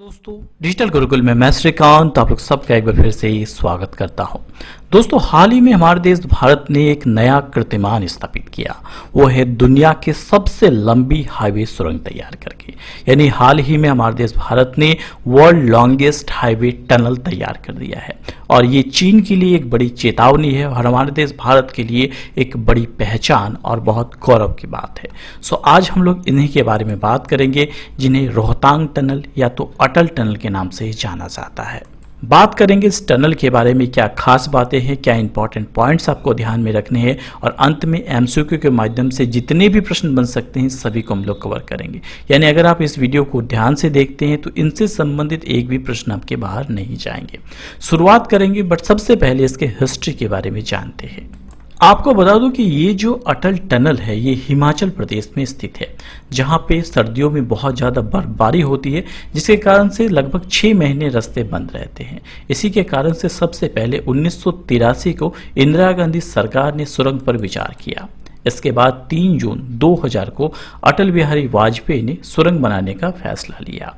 दोस्तों, डिजिटल गुरुकुल में मैं श्रीकांत आप लोग सबका एक बार फिर से ही स्वागत करता हूं। दोस्तों, हाल ही में हमारे देश भारत ने एक नया कीर्तिमान स्थापित किया। वो है दुनिया की सबसे लंबी हाईवे सुरंग तैयार करके। यानी हाल ही में हमारे देश भारत ने वर्ल्ड लॉन्गेस्ट हाईवे टनल तैयार कर दिया है और ये चीन के लिए एक बड़ी चेतावनी है और हमारे देश भारत के लिए एक बड़ी पहचान और बहुत गौरव की बात है। आज हम लोग इन्हीं के बारे में बात करेंगे जिन्हें रोहतांग टनल या तो अटल टनल के नाम से जाना जाता है। बात करेंगे इस टनल के बारे में, क्या खास बातें हैं, क्या इंपॉर्टेंट पॉइंट्स आपको ध्यान में रखने हैं और अंत में एमसीक्यू के माध्यम से जितने भी प्रश्न बन सकते हैं सभी को हम लोग कवर करेंगे। यानी अगर आप इस वीडियो को ध्यान से देखते हैं तो इनसे संबंधित एक भी प्रश्न आपके बाहर नहीं जाएंगे। शुरुआत करेंगे बट सबसे पहले इसके हिस्ट्री के बारे में जानते हैं। आपको बता दूं कि ये जो अटल टनल है ये हिमाचल प्रदेश में स्थित है, जहां पे सर्दियों में बहुत ज़्यादा बर्फबारी होती है, जिसके कारण से लगभग 6 महीने रास्ते बंद रहते हैं। इसी के कारण से सबसे पहले 1983 को इंदिरा गांधी सरकार ने सुरंग पर विचार किया। इसके बाद 3 जून 2000 को अटल बिहारी वाजपेयी ने सुरंग बनाने का फैसला लिया।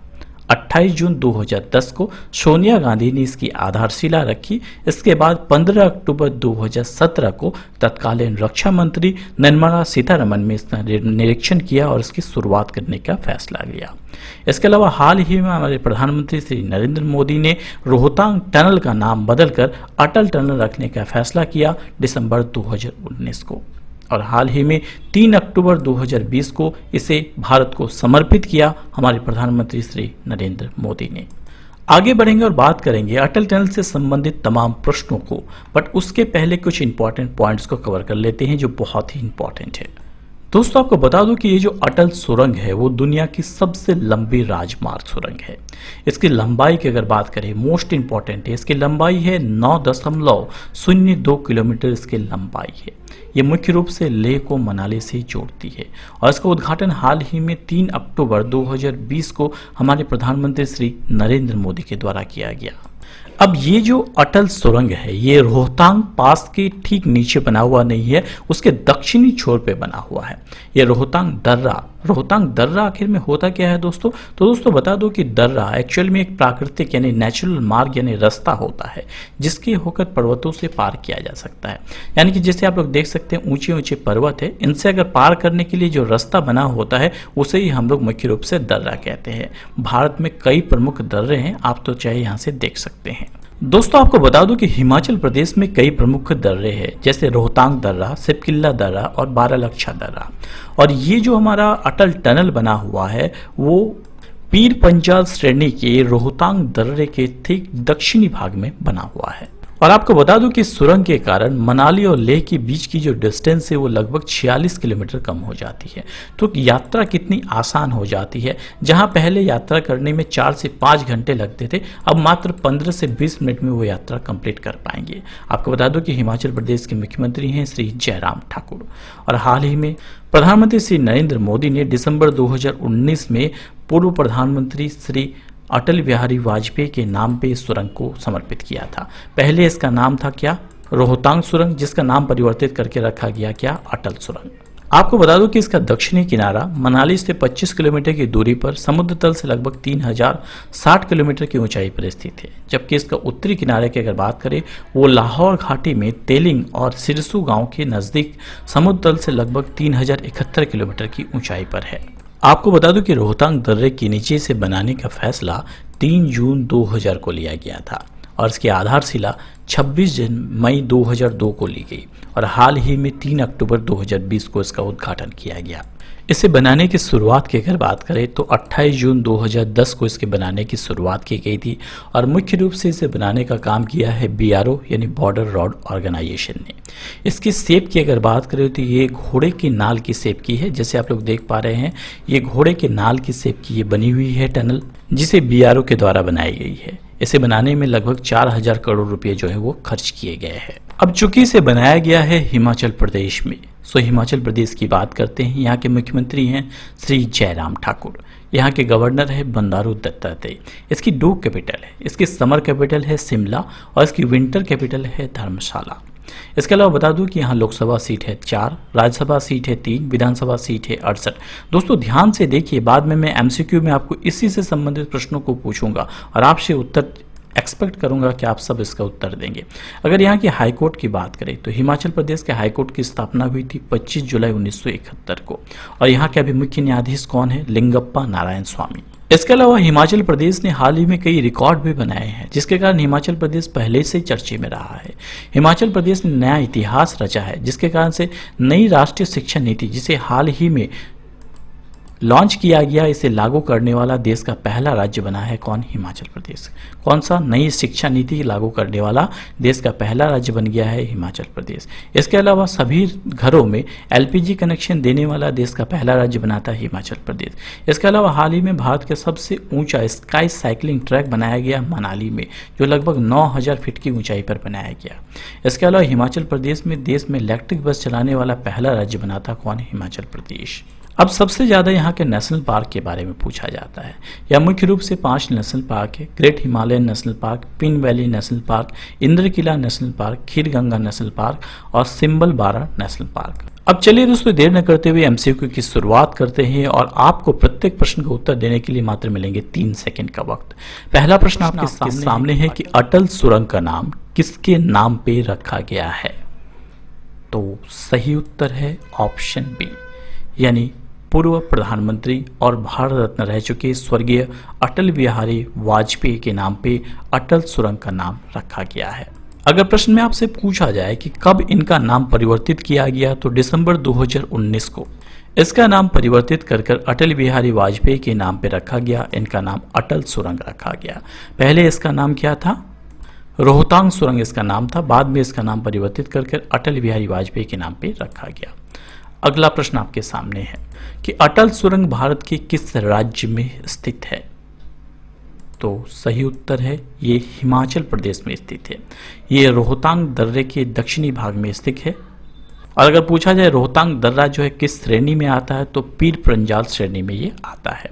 28 जून 2010 को सोनिया गांधी ने इसकी आधारशिला रखी। इसके बाद 15 अक्टूबर 2017 को तत्कालीन रक्षा मंत्री निर्मला सीतारमण ने इसका निरीक्षण किया और इसकी शुरुआत करने का फैसला लिया। इसके अलावा हाल ही में हमारे प्रधानमंत्री श्री नरेंद्र मोदी ने रोहतांग टनल का नाम बदलकर अटल टनल रखने का फैसला किया दिसंबर 2019 को और हाल ही में 3 अक्टूबर 2020 को इसे भारत को समर्पित किया हमारे प्रधानमंत्री श्री नरेंद्र मोदी ने। आगे बढ़ेंगे और बात करेंगे अटल टनल से संबंधित तमाम प्रश्नों को, बट उसके पहले कुछ इंपॉर्टेंट पॉइंट्स को कवर कर लेते हैं जो बहुत ही इंपॉर्टेंट है। दोस्तों, आपको बता दूं कि ये जो अटल सुरंग है वो दुनिया की सबसे लंबी राजमार्ग सुरंग है। इसकी लंबाई की अगर बात करें, मोस्ट इंपॉर्टेंट है, इसकी लंबाई है 9.02 किलोमीटर इसकी लंबाई है। ये मुख्य रूप से लेह को मनाली से जोड़ती है और इसका उद्घाटन हाल ही में 3 अक्टूबर 2020 को हमारे प्रधानमंत्री श्री नरेंद्र मोदी के द्वारा किया गया। अब ये जो अटल सुरंग है ये रोहतांग पास के ठीक नीचे बना हुआ नहीं है, उसके दक्षिणी छोर पे बना हुआ है। ये रोहतांग दर्रा आखिर में होता क्या है दोस्तों? तो दोस्तों बता दो कि दर्रा एक्चुअल में एक प्राकृतिक यानी नेचुरल मार्ग यानी रास्ता होता है जिसके होकर पर्वतों से पार किया जा सकता है। यानी कि जैसे आप लोग देख सकते हैं ऊंचे ऊंचे पर्वत है, इनसे अगर पार करने के लिए जो रास्ता बना होता है उसे ही हम लोग मुख्य रूप से दर्रा कहते हैं। भारत में कई प्रमुख दर्रे हैं, आप तो चाहे यहाँ से देख सकते हैं। दोस्तों, आपको बता दूं कि हिमाचल प्रदेश में कई प्रमुख दर्रे हैं जैसे रोहतांग दर्रा, सिपकिल्ला दर्रा और बारालक्षा दर्रा। और ये जो हमारा अटल टनल बना हुआ है वो पीर पंजाल श्रेणी के रोहतांग दर्रे के ठीक दक्षिणी भाग में बना हुआ है। और आपको बता दूं कि सुरंग के कारण मनाली और लेह के बीच की जो डिस्टेंस है वो लगभग 46 किलोमीटर कम हो जाती है। तो यात्रा कितनी आसान हो जाती है। जहां पहले यात्रा करने में 4 से 5 घंटे लगते थे, अब मात्र 15 से 20 मिनट में वो यात्रा कंप्लीट कर पाएंगे। आपको बता दूं कि हिमाचल प्रदेश के मुख्यमंत्री हैं श्री जयराम ठाकुर और हाल ही में प्रधानमंत्री श्री नरेंद्र मोदी ने दिसंबर 2019 में पूर्व प्रधानमंत्री श्री अटल बिहारी वाजपेयी के नाम पे इस सुरंग को समर्पित किया था। पहले इसका नाम था क्या? रोहतांग सुरंग, जिसका नाम परिवर्तित करके रखा गया क्या? अटल सुरंग। आपको बता दूं कि इसका दक्षिणी किनारा मनाली से 25 किलोमीटर की दूरी पर समुद्र तल से लगभग 3060 किलोमीटर की ऊंचाई पर स्थित है, जबकि इसका उत्तरी किनारे की अगर बात करें वो लाहौर घाटी में तेलिंग और सिरसू गांव के नजदीक समुद्र तल से लगभग 3071 किलोमीटर की ऊंचाई पर है। आपको बता दूं कि रोहतांग दर्रे के नीचे से बनाने का फैसला 3 जून 2000 को लिया गया था और इसकी आधारशिला 26 मई 2002 को ली गई और हाल ही में 3 अक्टूबर 2020 को इसका उद्घाटन किया गया। इसे बनाने की शुरुआत की अगर बात करें तो 28 जून 2010 को इसके बनाने की शुरुआत की गई थी और मुख्य रूप से इसे बनाने का काम किया है BRO यानी बॉर्डर रोड ऑर्गेनाइजेशन ने। इसकी शेप की अगर बात करें तो ये घोड़े की नाल की शेप की है, जैसे आप लोग देख पा रहे हैं ये घोड़े के नाल की शेप की ये बनी हुई है टनल, जिसे BRO के द्वारा बनाई गई है। इसे बनाने में लगभग 4000 करोड़ रुपए जो है वो खर्च किए गए हैं। अब चूंकि इसे बनाया गया है हिमाचल प्रदेश में, हिमाचल प्रदेश की बात करते हैं। यहाँ के मुख्यमंत्री हैं श्री जयराम ठाकुर, यहाँ के गवर्नर है बंडारू दत्तात्रेय। इसकी 2 कैपिटल है, इसकी समर कैपिटल है शिमला और इसकी विंटर कैपिटल है धर्मशाला। इसके अलावा बता दूं कि यहाँ लोकसभा सीट है 4, राज्यसभा सीट है 3, विधानसभा सीट है 68। दोस्तों ध्यान से देखिए, बाद में मैं एमसीक्यू में आपको इसी से संबंधित प्रश्नों को पूछूंगा और आपसे उत्तर एक्सपेक्ट करूंगा कि आप सब इसका उत्तर देंगे। अगर यहाँ की हाईकोर्ट की बात करें तो हिमाचल प्रदेश के हाईकोर्ट की स्थापना हुई थी 25 जुलाई 1971 को और यहाँ के अभी मुख्य न्यायाधीश कौन है? लिंगप्पा नारायण स्वामी। इसके अलावा हिमाचल प्रदेश ने हाल ही में कई रिकॉर्ड भी बनाए हैं, जिसके कारण हिमाचल प्रदेश पहले से चर्चे में रहा है। हिमाचल प्रदेश ने नया इतिहास रचा है, जिसके कारण से नई राष्ट्रीय शिक्षा नीति, जिसे हाल ही में लॉन्च किया गया, इसे लागू करने वाला देश का पहला राज्य बना है कौन? हिमाचल प्रदेश। कौन सा? नई शिक्षा नीति लागू करने वाला देश का पहला राज्य बन गया है हिमाचल प्रदेश। इसके अलावा सभी घरों में एलपीजी कनेक्शन देने वाला देश का पहला राज्य बनाता है हिमाचल प्रदेश। इसके अलावा हाल ही में भारत का सबसे ऊंचा स्काई साइकिलिंग ट्रैक बनाया गया मनाली में, जो लगभग 9000 फीट की ऊंचाई पर बनाया गया। इसके अलावा हिमाचल प्रदेश में देश में इलेक्ट्रिक बस चलाने वाला पहला राज्य बनाता कौन? हिमाचल प्रदेश। अब सबसे ज़्यादा यहाँ के नेशनल पार्क के बारे में पूछा जाता है। यह मुख्य रूप से 5 नेशनल पार्क है: great Himalayan national park, pin valley national park, Indrakila national park, Kheerganga national park और सिम्बलबारा नेशनल पार्क। अब चलिए दोस्तों, देर न करते हुए एमसीक्यू की शुरुआत करते हैं और आपको प्रत्येक प्रश्न का उत्तर देने के लिए मात्र मिलेंगे 3 सेकंड का वक्त। पहला प्रश्न आपके सामने है कि अटल सुरंग का नाम किसके नाम पे रखा गया है? तो सही उत्तर है ऑप्शन बी, यानी पूर्व प्रधानमंत्री और भारत रत्न रह चुके स्वर्गीय अटल बिहारी वाजपेयी के नाम पे अटल सुरंग का नाम रखा गया है। अगर प्रश्न में आपसे पूछा जाए कि कब इनका नाम परिवर्तित किया गया, तो दिसंबर 2019 को इसका नाम परिवर्तित कर अटल बिहारी वाजपेयी के नाम पे रखा गया। इनका नाम अटल सुरंग रखा गया। पहले इसका नाम क्या था? रोहतांग सुरंग इसका नाम था। बाद में इसका नाम परिवर्तित कर अटल बिहारी वाजपेयी के नाम पे रखा गया। अगला प्रश्न आपके सामने है कि अटल सुरंग भारत के किस राज्य में स्थित है? तो सही उत्तर है ये हिमाचल प्रदेश में स्थित है। ये रोहतांग दर्रे के दक्षिणी भाग में स्थित है। और अगर पूछा जाए रोहतांग दर्रा जो है किस श्रेणी में आता है, तो पीर पंजाल श्रेणी में ये आता है।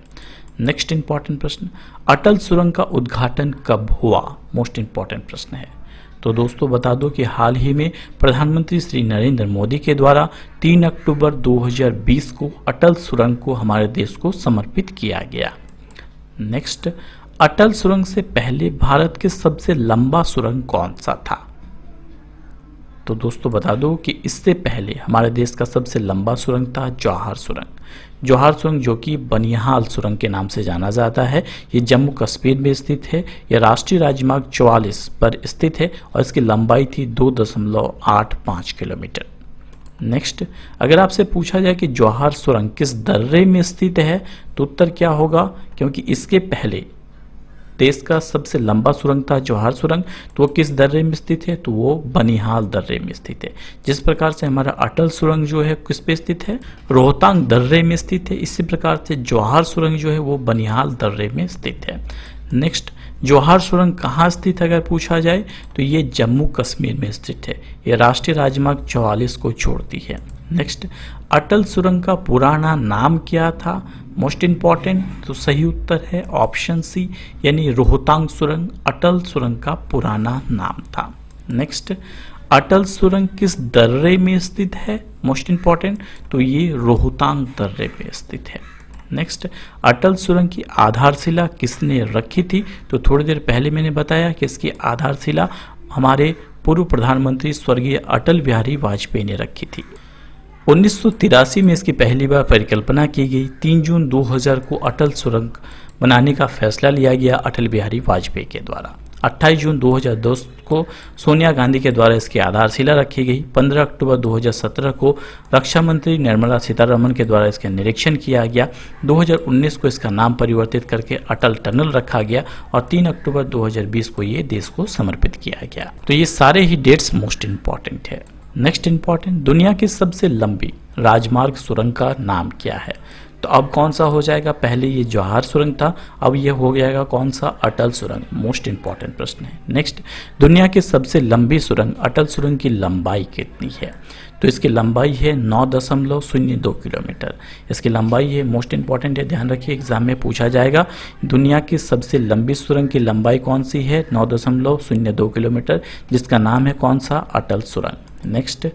नेक्स्ट इंपॉर्टेंट प्रश्न, अटल सुरंग का उद्घाटन कब हुआ? मोस्ट इंपॉर्टेंट प्रश्न है। तो दोस्तों बता दो कि हाल ही में प्रधानमंत्री श्री नरेंद्र मोदी के द्वारा 3 अक्टूबर 2020 को अटल सुरंग को हमारे देश को समर्पित किया गया। नेक्स्ट, अटल सुरंग से पहले भारत के सबसे लंबा सुरंग कौन सा था? तो दोस्तों बता दो कि इससे पहले हमारे देश का सबसे लंबा सुरंग था जवाहर सुरंग। जवाहर सुरंग जो कि बनिहाल सुरंग के नाम से जाना जाता है, ये जम्मू कश्मीर में स्थित है। यह राष्ट्रीय राजमार्ग 44 पर स्थित है और इसकी लंबाई थी 2.85 किलोमीटर। नेक्स्ट, अगर आपसे पूछा जाए कि जवाहर सुरंग किस दर्रे में स्थित है, तो उत्तर क्या होगा? क्योंकि इसके पहले देश का सबसे लंबा सुरंग था जवाहर सुरंग, तो वो किस दर्रे में स्थित है? तो वो बनिहाल दर्रे में स्थित है। जिस प्रकार से हमारा अटल सुरंग जो है किस पे स्थित है? रोहतांग दर्रे में स्थित है। इसी प्रकार से जवाहर सुरंग जो है वो बनिहाल दर्रे में स्थित है। नेक्स्ट, जवाहर सुरंग कहाँ स्थित है अगर पूछा जाए, तो ये जम्मू कश्मीर में स्थित है। ये राष्ट्रीय राजमार्ग 44 को जोड़ती है। नेक्स्ट, अटल सुरंग का पुराना नाम क्या था? मोस्ट इंपॉर्टेंट, तो सही उत्तर है ऑप्शन सी, यानी रोहतांग सुरंग अटल सुरंग का पुराना नाम था। नेक्स्ट, अटल सुरंग किस दर्रे में स्थित है? मोस्ट इंपॉर्टेंट, तो ये रोहतांग दर्रे में स्थित है। नेक्स्ट, अटल सुरंग की आधारशिला किसने रखी थी? तो थोड़ी देर पहले मैंने बताया कि इसकी आधारशिला हमारे पूर्व प्रधानमंत्री स्वर्गीय अटल बिहारी वाजपेयी ने रखी थी। 1983 में इसकी पहली बार परिकल्पना की गई। 3 जून 2000 को अटल सुरंग बनाने का फैसला लिया गया अटल बिहारी वाजपेयी के द्वारा। 28 जून 2010 को सोनिया गांधी के द्वारा इसकी आधारशिला रखी गई। 15 अक्टूबर 2017 को रक्षा मंत्री निर्मला सीतारमण के द्वारा इसका निरीक्षण किया गया। 2019 को इसका नाम परिवर्तित करके अटल टनल रखा गया और 3 अक्टूबर 2020 को ये देश को समर्पित किया गया। तो ये सारे ही डेट्स मोस्ट इंपॉर्टेंट है। नेक्स्ट इंपॉर्टेंट, दुनिया की सबसे लंबी राजमार्ग सुरंग का नाम क्या है? तो अब कौन सा हो जाएगा, पहले ये जवाहर सुरंग था, अब ये हो जाएगा कौन सा, अटल सुरंग। मोस्ट इंपॉर्टेंट प्रश्न है। नेक्स्ट, दुनिया की सबसे लंबी सुरंग अटल सुरंग की लंबाई कितनी है, तो इसकी लंबाई है 9.02 किलोमीटर। इसकी लंबाई है, मोस्ट इंपॉर्टेंट है, ध्यान रखिए एग्जाम में पूछा जाएगा। दुनिया की सबसे लंबी सुरंग की लंबाई कौन सी है, 9.02 किलोमीटर, जिसका नाम है कौन सा, अटल सुरंग। नेक्स्ट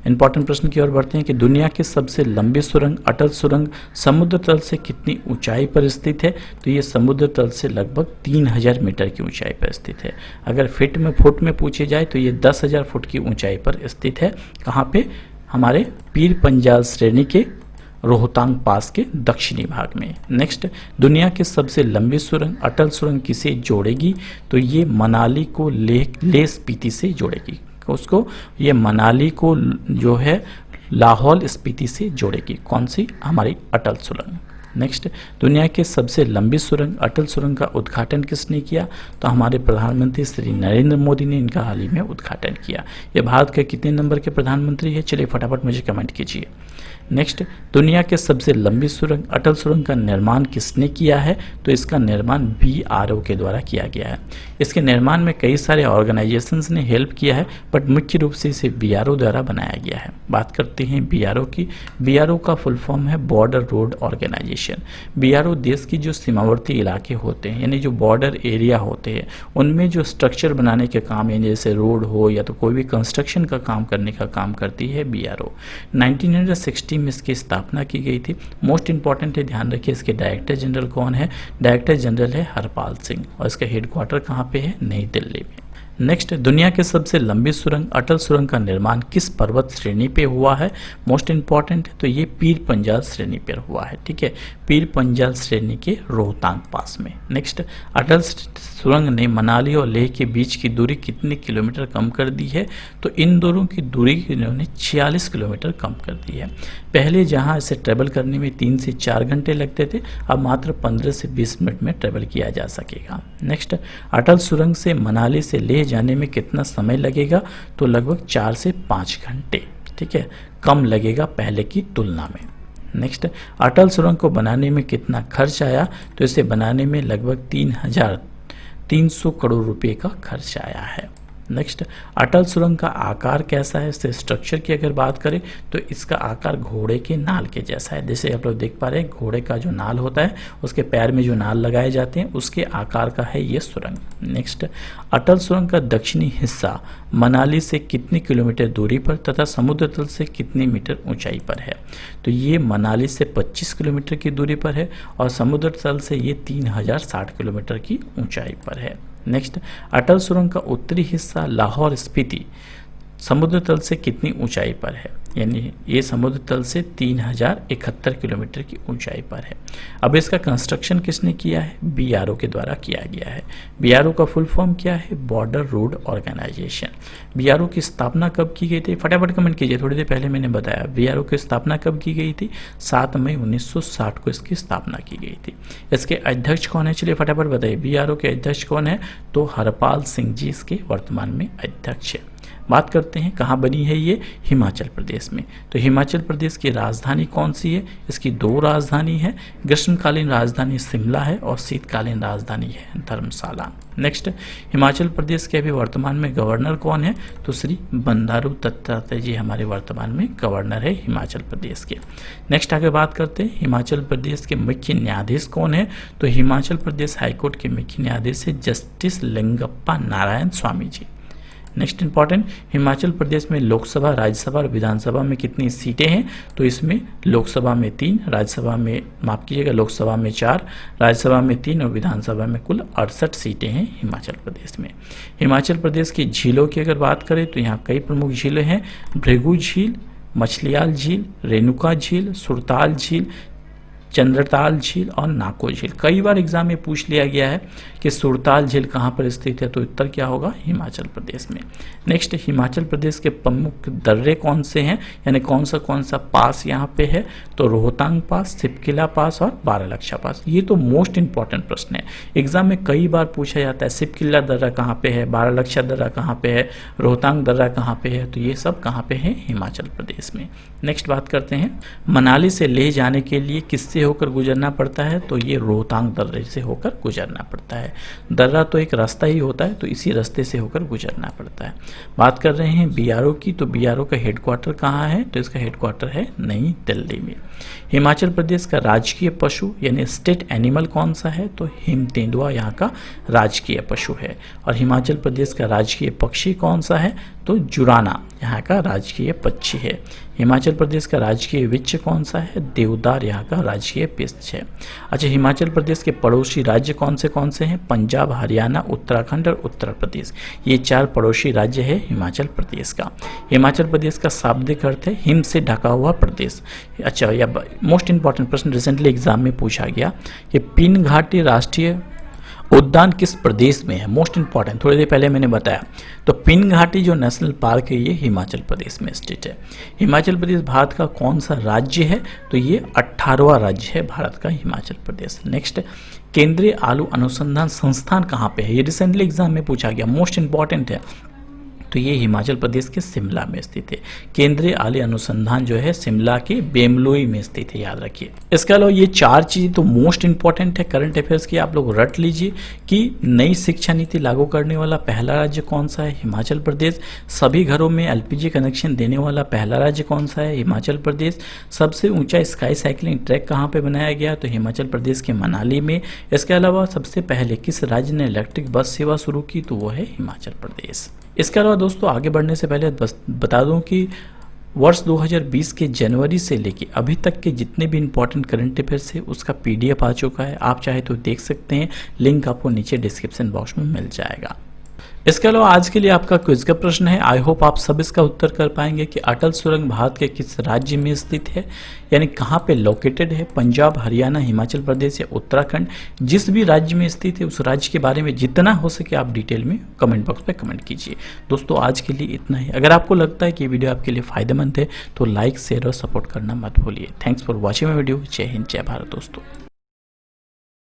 इंपॉर्टेंट प्रश्न की ओर बढ़ते हैं कि दुनिया की सबसे लंबी सुरंग अटल सुरंग समुद्र तल से कितनी ऊंचाई पर स्थित है, तो ये समुद्र तल से लगभग 3000 मीटर की ऊंचाई पर स्थित है। अगर फुट में पूछे जाए तो ये 10,000 फुट की ऊंचाई पर स्थित है। कहाँ पे, हमारे पीर पंजाल श्रेणी के रोहतांग पास के दक्षिणी भाग में। नेक्स्ट, दुनिया की सबसे लंबी सुरंग अटल सुरंग किसे जोड़ेगी, तो ये मनाली को लेह स्पीति से जोड़ेगी। उसको ये मनाली को जो है लाहौल स्पीति से जोड़ेगी। कौन सी, हमारी अटल सुरंग। नेक्स्ट, दुनिया के सबसे लंबी सुरंग अटल सुरंग का उद्घाटन किसने किया, तो हमारे प्रधानमंत्री श्री नरेंद्र मोदी ने इनका हाल ही में उद्घाटन किया। ये भारत के कितने नंबर के प्रधानमंत्री है, चलिए फटाफट मुझे कमेंट कीजिए। नेक्स्ट, दुनिया के सबसे लंबी सुरंग अटल सुरंग का निर्माण किसने किया है, तो इसका निर्माण BRO के द्वारा किया गया है। इसके निर्माण में कई सारे ऑर्गेनाइजेशंस ने हेल्प किया है, बट मुख्य रूप से इसे BRO द्वारा बनाया गया है। बात करते हैं BRO की। BRO का फुल फॉर्म है बॉर्डर रोड ऑर्गेनाइजेशन। BRO देश की जो सीमावर्ती इलाके होते हैं, यानी जो बॉर्डर एरिया होते हैं, उनमें जो स्ट्रक्चर बनाने के काम, यानी जैसे रोड हो या तो कोई भी कंस्ट्रक्शन का काम करने का काम करती है BRO। 1960 में इसकी स्थापना की गई थी। मोस्ट इंपॉर्टेंट है, ध्यान रखिए इसके डायरेक्टर जनरल कौन है, डायरेक्टर जनरल है हरपाल सिंह, और इसका हेडक्वार्टर कहाँ पे है, नई दिल्ली में। नेक्स्ट, दुनिया के सबसे लंबी सुरंग अटल सुरंग का निर्माण किस पर्वत श्रेणी पे हुआ है, मोस्ट इंपॉर्टेंट है, तो ये पीर पंजाल श्रेणी पर हुआ है। ठीक है, पीर पंजाल श्रेणी के रोहतांग पास में। नेक्स्ट, अटल सुरंग ने मनाली और लेह के बीच की दूरी कितने किलोमीटर कम कर दी है, तो इन दोनों की दूरी इन्होंने 46 किलोमीटर कम कर दी है। पहले जहां इसे ट्रेवल करने में 3 से 4 घंटे लगते थे, अब मात्र 15 से 20 मिनट में ट्रेवल किया जा सकेगा। नेक्स्ट, अटल सुरंग से मनाली से लेह जाने में कितना समय लगेगा, तो लगभग 4 से 5 घंटे। ठीक है, कम लगेगा पहले की तुलना में। नेक्स्ट, अटल सुरंग को बनाने में कितना खर्च आया, तो इसे बनाने में लगभग 3,300 करोड़ रुपए का खर्च आया है। नेक्स्ट, अटल सुरंग का आकार कैसा है, इससे स्ट्रक्चर की अगर बात करें तो इसका आकार घोड़े के नाल के जैसा है। जैसे आप लोग देख पा रहे हैं, घोड़े का जो नाल होता है, उसके पैर में जो नाल लगाए जाते हैं, उसके आकार का है ये सुरंग। नेक्स्ट, अटल सुरंग का दक्षिणी हिस्सा मनाली से कितनी किलोमीटर दूरी पर तथा समुद्र तल से कितने मीटर ऊंचाई पर है, तो ये मनाली से 25 किलोमीटर की दूरी पर है और समुद्र तल से ये 3060 किलोमीटर की ऊंचाई पर है। नेक्स्ट, अटल सुरंग का उत्तरी हिस्सा लाहौर स्पीति समुद्र तल से कितनी ऊंचाई पर है, यानी ये समुद्र तल से 3071 किलोमीटर की ऊंचाई पर है। अब इसका कंस्ट्रक्शन किसने किया है, BRO के द्वारा किया गया है। BRO का फुल फॉर्म क्या है, बॉर्डर रोड ऑर्गेनाइजेशन। BRO की स्थापना कब की गई थी, फटाफट कमेंट कीजिए, थोड़ी देर पहले मैंने बताया। BRO की स्थापना कब की गई थी, 7 मई 1960 को इसकी स्थापना की गई थी। इसके अध्यक्ष कौन है, चलिए फटाफट बताइए। BRO के अध्यक्ष कौन है, तो हरपाल सिंह जी इसके वर्तमान में अध्यक्ष है। बात करते हैं कहाँ बनी है ये, हिमाचल प्रदेश में। तो हिमाचल प्रदेश की राजधानी कौन सी है, इसकी 2 राजधानी है। ग्रीष्मकालीन राजधानी शिमला है और शीतकालीन राजधानी है धर्मशाला। नेक्स्ट, हिमाचल प्रदेश के अभी वर्तमान में गवर्नर कौन है, तो श्री बंडारू दत्तात्रेय जी हमारे वर्तमान में गवर्नर है हिमाचल प्रदेश के। नेक्स्ट आगे बात करते हैं हिमाचल प्रदेश के मुख्य न्यायाधीश कौन है, तो हिमाचल प्रदेश हाईकोर्ट के मुख्य न्यायाधीश है justice Lingappa Narayan Swami ji. Next important, Himachal Pradesh में लोकसभा, राज्यसभा और विधानसभा में कितनी सीटें हैं, तो इसमें लोकसभा में 3, राज्यसभा में माफ कीजिएगा, लोकसभा में 4, राज्यसभा में 3 और विधानसभा में कुल 68 सीटें हैं हिमाचल प्रदेश में। हिमाचल प्रदेश की झीलों की अगर बात करें तो यहाँ कई प्रमुख झीलें हैं, भृगु झील, मछलियाल झील, रेणुका झील, सुरताल झील, चंद्रताल झील और नाको झील। कई बार एग्जाम में पूछ लिया गया है कि सुरताल झील कहाँ पर स्थित है, तो उत्तर क्या होगा, हिमाचल प्रदेश में। नेक्स्ट, हिमाचल प्रदेश के प्रमुख दर्रे कौन से हैं, यानी कौन सा पास यहाँ पे है, तो रोहतांग पास, सिपकिला पास और बारालक्षा पास। ये तो मोस्ट इंपॉर्टेंट प्रश्न है, एग्जाम में कई बार पूछा जाता है सिपकिला दर्रा कहाँ पे है, बारालक्षा दर्रा कहाँ पे है, रोहतांग दर्रा कहाँ पे है, तो ये सब कहाँ पे है, हिमाचल प्रदेश में। नेक्स्ट बात करते हैं, मनाली से लेह जाने के लिए किससे होकर गुजरना पड़ता है, तो ये रोहतांग दर्रे से होकर गुजरना पड़ता है। दर्रा तो एक रास्ता ही होता है, तो इसी रास्ते से होकर गुजरना पड़ता है। बात कर रहे हैं बीआरओ की, तो बीआरओ का हेडक्वार्टर कहाँ है, तो इसका हेडक्वार्टर है नई दिल्ली में। हिमाचल प्रदेश का राजकीय पशु यानी स्टेट एनिमल कौन सा है, तो हिम तेंदुआ यहाँ का राजकीय पशु है। और हिमाचल प्रदेश का राजकीय पक्षी कौन सा है, तो जुराना यहाँ का राजकीय पक्षी है। हिमाचल प्रदेश का राजकीय वृक्ष कौन सा है, देवदार यहाँ का राजकीय वृक्ष है। अच्छा, हिमाचल प्रदेश के पड़ोसी राज्य कौन से हैं, पंजाब, हरियाणा, उत्तराखंड और उत्तर प्रदेश। ये 4 पड़ोसी राज्य है हिमाचल प्रदेश का। हिमाचल प्रदेश का शाब्दिक अर्थ है हिम से ढका हुआ प्रदेश। अच्छा, या मोस्ट इंपॉर्टेंट प्रश्न रिसेंटली एग्जाम में पूछा गया कि पिन घाटी राष्ट्रीय उद्यान किस प्रदेश में है। मोस्ट इंपॉर्टेंट, थोड़ी देर पहले मैंने बताया। तो पिन घाटी जो नेशनल पार्क है ये हिमाचल प्रदेश में स्थित है। हिमाचल प्रदेश भारत का कौन सा राज्य है, तो ये 18वां राज्य है भारत का हिमाचल प्रदेश। नेक्स्ट, केंद्रीय आलू अनुसंधान संस्थान कहाँ पे है, ये रिसेंटली एग्जाम में पूछा गया, मोस्ट इंपॉर्टेंट है। तो ये हिमाचल प्रदेश के शिमला में स्थित है। केंद्रीय आलू अनुसंधान जो है शिमला के बेमलोई में स्थित है, याद रखिए। इसके अलावा ये 4 चीज़ तो मोस्ट इंपॉर्टेंट है करंट अफेयर्स की, आप लोग रट लीजिए कि नई शिक्षा नीति लागू करने वाला पहला राज्य कौन सा है, हिमाचल प्रदेश। सभी घरों में एलपीजी कनेक्शन देने वाला पहला राज्य कौन सा है, हिमाचल प्रदेश। सबसे ऊंचा स्काई साइकिलिंग ट्रैक कहाँ पे बनाया गया, तो हिमाचल प्रदेश के मनाली में। इसके अलावा सबसे पहले किस राज्य ने इलेक्ट्रिक बस सेवा शुरू की, तो वो है हिमाचल प्रदेश। इसके अलावा दोस्तों आगे बढ़ने से पहले बस बता दूं कि वर्ष 2020 के जनवरी से लेके अभी तक के जितने भी इंपॉर्टेंट करंट अफेयर्स है उसका पीडीएफ आ चुका है, आप चाहे तो देख सकते हैं, लिंक आपको नीचे डिस्क्रिप्शन बॉक्स में मिल जाएगा। इसके अलावा आज के लिए आपका क्विज का प्रश्न है, आई होप आप सब इसका उत्तर कर पाएंगे कि अटल सुरंग भारत के किस राज्य में स्थित है, यानी कहाँ पे लोकेटेड है, पंजाब, हरियाणा, हिमाचल प्रदेश या उत्तराखंड। जिस भी राज्य में स्थित है उस राज्य के बारे में जितना हो सके आप डिटेल में कमेंट बॉक्स पे कमेंट कीजिए। दोस्तों आज के लिए इतना ही। अगर आपको लगता है कि ये वीडियो आपके लिए फायदेमंद है तो लाइक, शेयर और सपोर्ट करना मत भूलिए। Thanks for watching my video. जय हिंद, जय भारत दोस्तों।